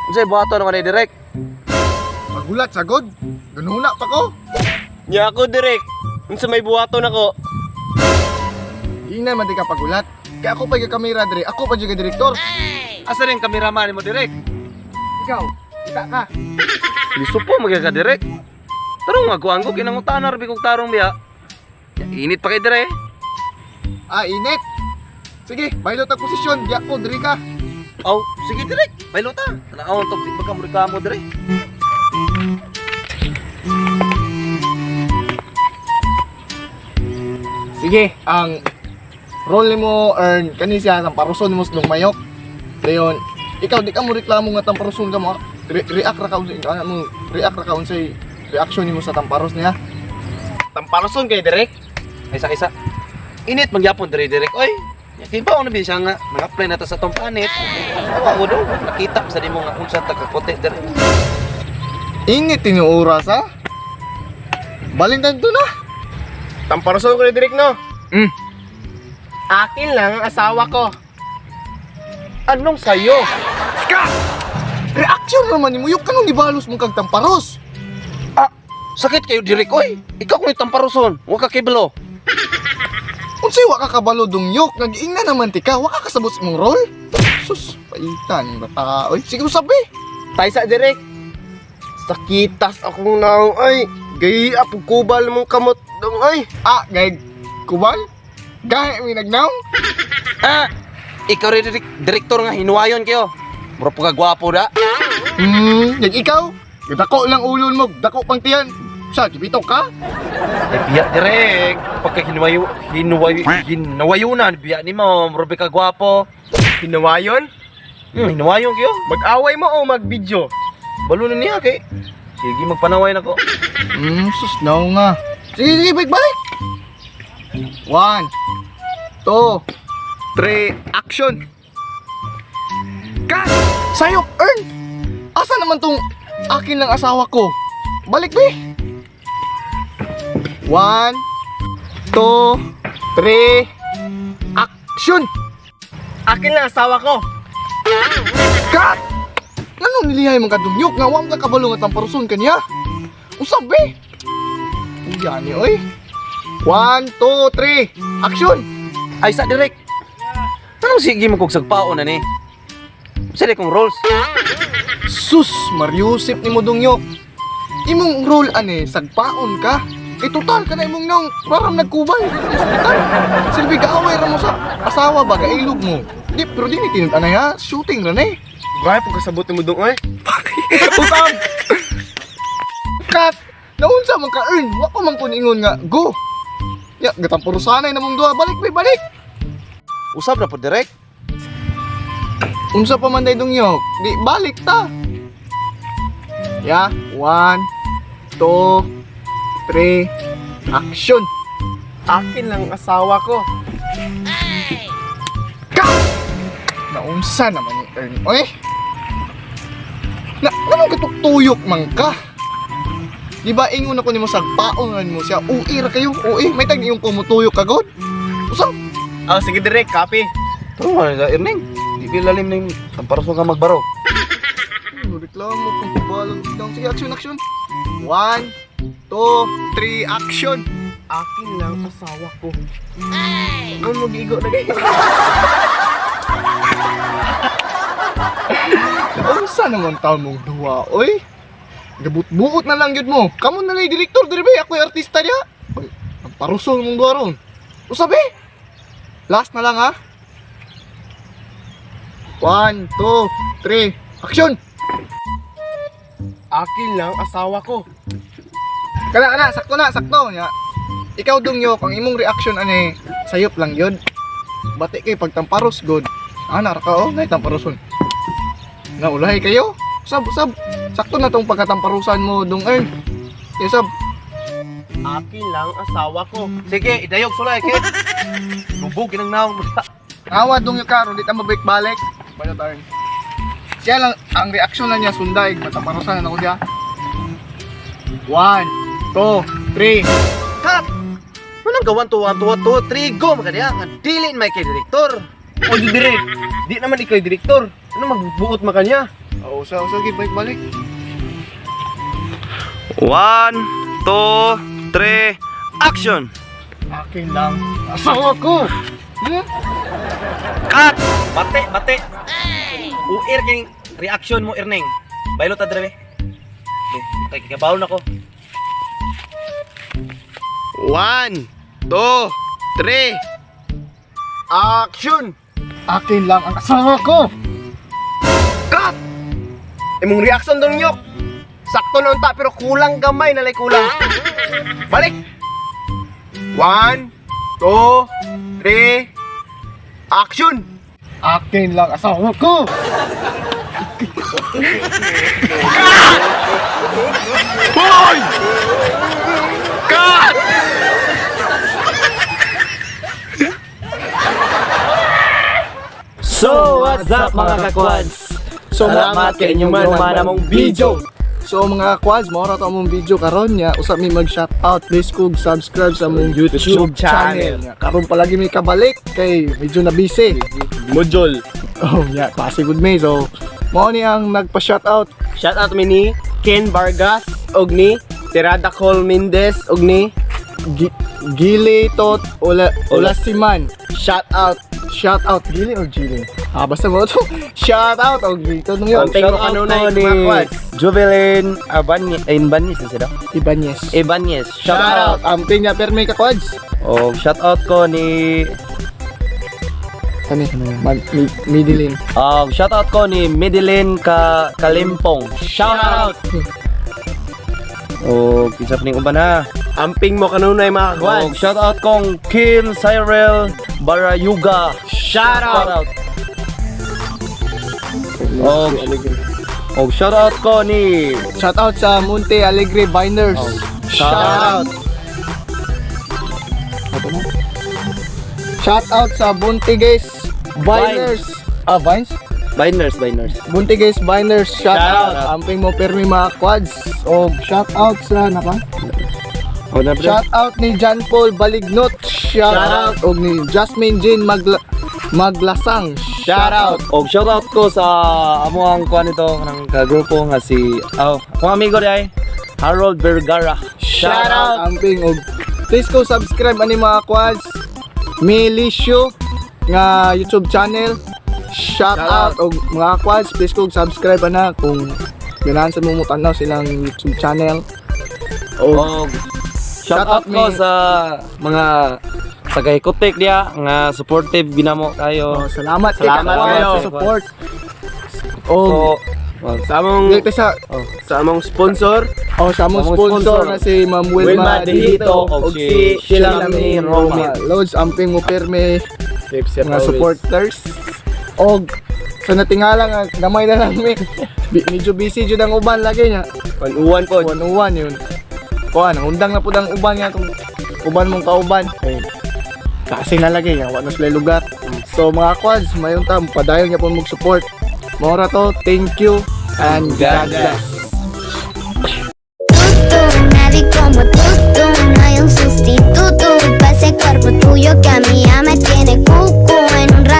Unsay buhaton naman ni direk? Magulat sagod. Ganuna pa ko. Nya ako direk. Unsa may buhaton ako? Ina man di ka pagulat. Kaya ako pa yung kamera dire. Ako pa yung direktor. Asa rin kameraman mo direk? Ikaw, kita ka. Liso po magka direk. Tarong magkuan ko kinangutana rabi kog tarong biya. Ya, init pa kay dire. Ah, init. Sige, bailot ang posisyon. Diya ko, dire ka. Aw, sige direk. Baylo ta. Tanaawon to magkamurika mo dire. Sige, ang role ni mo earn kani siya ang paruson mo sa mayok. Dayon, ikaw di ka mo reklamo nga tamparuson ka mo. React ra ka unsay mo, react ra ka unsay reaction nimo sa tamparos niya. Tamparoson kay direk. Isa-isa. Init magyapon dire direk. Oy, kibaw na biya nga mag-apply na ta sa tong panit. Awa ko do, nakita sa nimo nga unsa ta ka kote dire. Init ini oras ha. Balintan to na. Tamparoson ko ni Direk no. Mm. Akin lang ang asawa ko. Anong sayo? Ka! Reaction naman nimo yung kanong gibalos mo kag tamparos. Ah, sakit kayo direk oy. Ikaw kung tamparoson, wa ka kibalo. Unsay wa ka kabalo dungyok, nag-ing na naman tika, wa ka kasabot sa imong role. Sus, paitan bata. Oy, sige sabi. Tay sa Direk. Sakitas akong naong ay. Gay apog kubal mong kamot dong ay. Ah, gay kubal. Gahe mi nagnaw. Ah, ikaw rin direktor nga hinuwayon kayo. Mura po ka gwapo da. Yan ikaw. Dako lang ulon mo, dako pang tiyan. Sa gibitok ka? Eh biya direk. Pagka hinawayunan biya ni mo, mura ka gwapo. Hinawayon? Hinuwayon kayo. Mag-away mo o mag-video? Balunan niya kay. Sige magpanaway na ko. Sus naw nga. Sige, sige, balik. 1, 2, 3, action. Cut! Sayop, earn! Asa naman tong akin lang asawa ko? Balik, be! 1, 2, 3, action! Akin lang asawa ko. Cut! Anong nilihay mong kadunyok nga wam ka kabalo nga tamparuson kaniya? Usab, be! Yan ni, oy! 1, 2, 3, action! Ay sa direk. Anong sige magkugsagpaon na ni? Sa kong roles. Sus, Mariusip ni mo dungyok. Imong role ane, sagpaon ka. Kay total ka na imong nang parang nagkubay. Hospital. Silbi ka away ra mo sa asawa ba ilog mo. Di, pero di ni tinut-anay ha. Shooting ra na eh. Gaya pag kasabot mo dong ay. Usam! Kat! Naunsa man ka earn. Wa pa man kuningon nga. Go! Ya, gatang puro sanay na mong duha. Balik, be, balik! Usab na po direk. Unsa pa man day dungyok. Di, balik ta! Ya, 1, 2, 3, action! Akin lang asawa ko. Ka! Naunsa naman yung earn. Oy! Anong katuktuyok man ka? Di ba ingon ako nimo sagpaon mo siya. Ui ra kayo. Ui, may tag iyong kumutuyok kagod. Usap. Oh, sige Direk, copy. Pero nga Erning. Di pilalim na yung tamparoson ka magbaro. Reklamo kung pabalang biglang. Sige, action, action. 1, 2, 3, action. Akin lang asawa ko. Ang mag-igo na kayo. Unsa naman taon mong duwa, oy? Gabut-buot na lang yun mo. Kamu na lang yung direktor, diri ba? Ako yung artista niya. Ang parusol mong duwa ron. Usabi? Last na lang ha. 1, 2, 3, action! Akin lang asawa ko. Kana, sakto na, sakto. Ya. Ikaw dungyok, ang imong reaction ane, sayop lang yun. Bati kayo pagtamparos, good. Ana, raka oh, na tamparoson. Naulahay kayo? Usab, usab. Sakto na tong pagkatamparusan mo, dung earn. Usab. Akin lang asawa ko. Sige, idayog sulay kid. Lubog kinang naong. Awa dungyok ka, ron di ta mabalik-balik. Balo turn. Siya lang, ang reaction na niya, sunday. Matamparusan na ako siya. 1, 2, 3, cut! Manang gawan to 1 2 3 go magadiya nga dili may kay direktor. O di direk. Di naman ikaw yung direktor. Ano magbuot makanya? Oh, usa-usa balik. 1, 2, 3, action! Akin lang. Asawa ko. Cut! Bate! Uir kayong reaction mo, Erneng. Bailo ta dre. Kay kabaw na ko. 1, 2, 3. Action! Akin lang ang asawa ko. Cut! Imong reaction dong nyok. Sakto na unta pero kulang gamay nalay kulang. Balik. 1, 2, 3. Action! Akin lang asawa ko. Hoy! Cut! So, what's up mga kakwads? So, Salamat kay inyong namang video. So mga quads, maura to among video karon nya usab mi mag-shoutout. Please kog subscribe sa among YouTube channel. Nya karon palagi mi kabalik kay medyo na busy. Module. Oh, nya klase good me. So mao ni ang nagpa-shoutout. Shout out mi ni Ken Vargas og ni Tirada Col Mendez og ni Gili Tot Olasiman. shout out Shoutout Gili or Gili? Basta mo to. Shoutout og dito nung yun. Shout out kanunay mga quads. Juvelin Ibanez na sila. Ibanez. Ibanez. Shoutout. Amping niya permi ka quads. Oh, shout out ko ni Midilin. shout out ko ni Medellin Kalimpong. Shout out. Oh, kinsa pa ning uban ha. Amping mo kanunay mga Oh, quads. shout out kong Kim Cyril Barayuga. Shout out. Oh, shout out ko ni Shoutout sa Monte Alegre Binders. shout out. Shoutout sa Buntiges Binders. Vines? Biners. Buntiges Binders. Shoutout. Shoutout. Amping mo permi mga quads. O shoutout sa napa? Oh, na pre. Shoutout ni John Paul Balignot. Shoutout. Og ni Jasmine Jean Maglasang. Shoutout. Og shout out ko sa amo ang kuan nito kanang kagrupo nga si akong amigo di Harold Vergara. Shoutout. Amping og please go subscribe ani mga quads. Milisyo nga YouTube channel. Shoutout og mga quads, please go subscribe ana kung ganahan sa mo tanaw silang YouTube channel. Og shout out ko me. sa mga tagahikotek diya nga supportive ginamo kayo. Salamat kay Salamat Kakwan kayo. sa support. So, Og Sa among dito sa among sponsor, sa among Among sponsor sponsor. na si Ma'am Wilma Wilma Dihito Dihito og og si si Shilami Shilami Roma. Loads amping mo perme mga supporters. Og sa natingala nga gamay na lang mi. Medyo busy jud ang uban lagi nya. panuwan po. Uwan yun. Kuan, undang na pud ang uban nga tong uban mong kauban. Kasi na lagi nga wala sila lugar. So mga quads, mayon ta padayon nga po mag support. Mora to, thank you and God bless. Nadie como tú, no hay un sustituto para ese cuerpo tuyo que a mí ya me tiene cucu en un rato.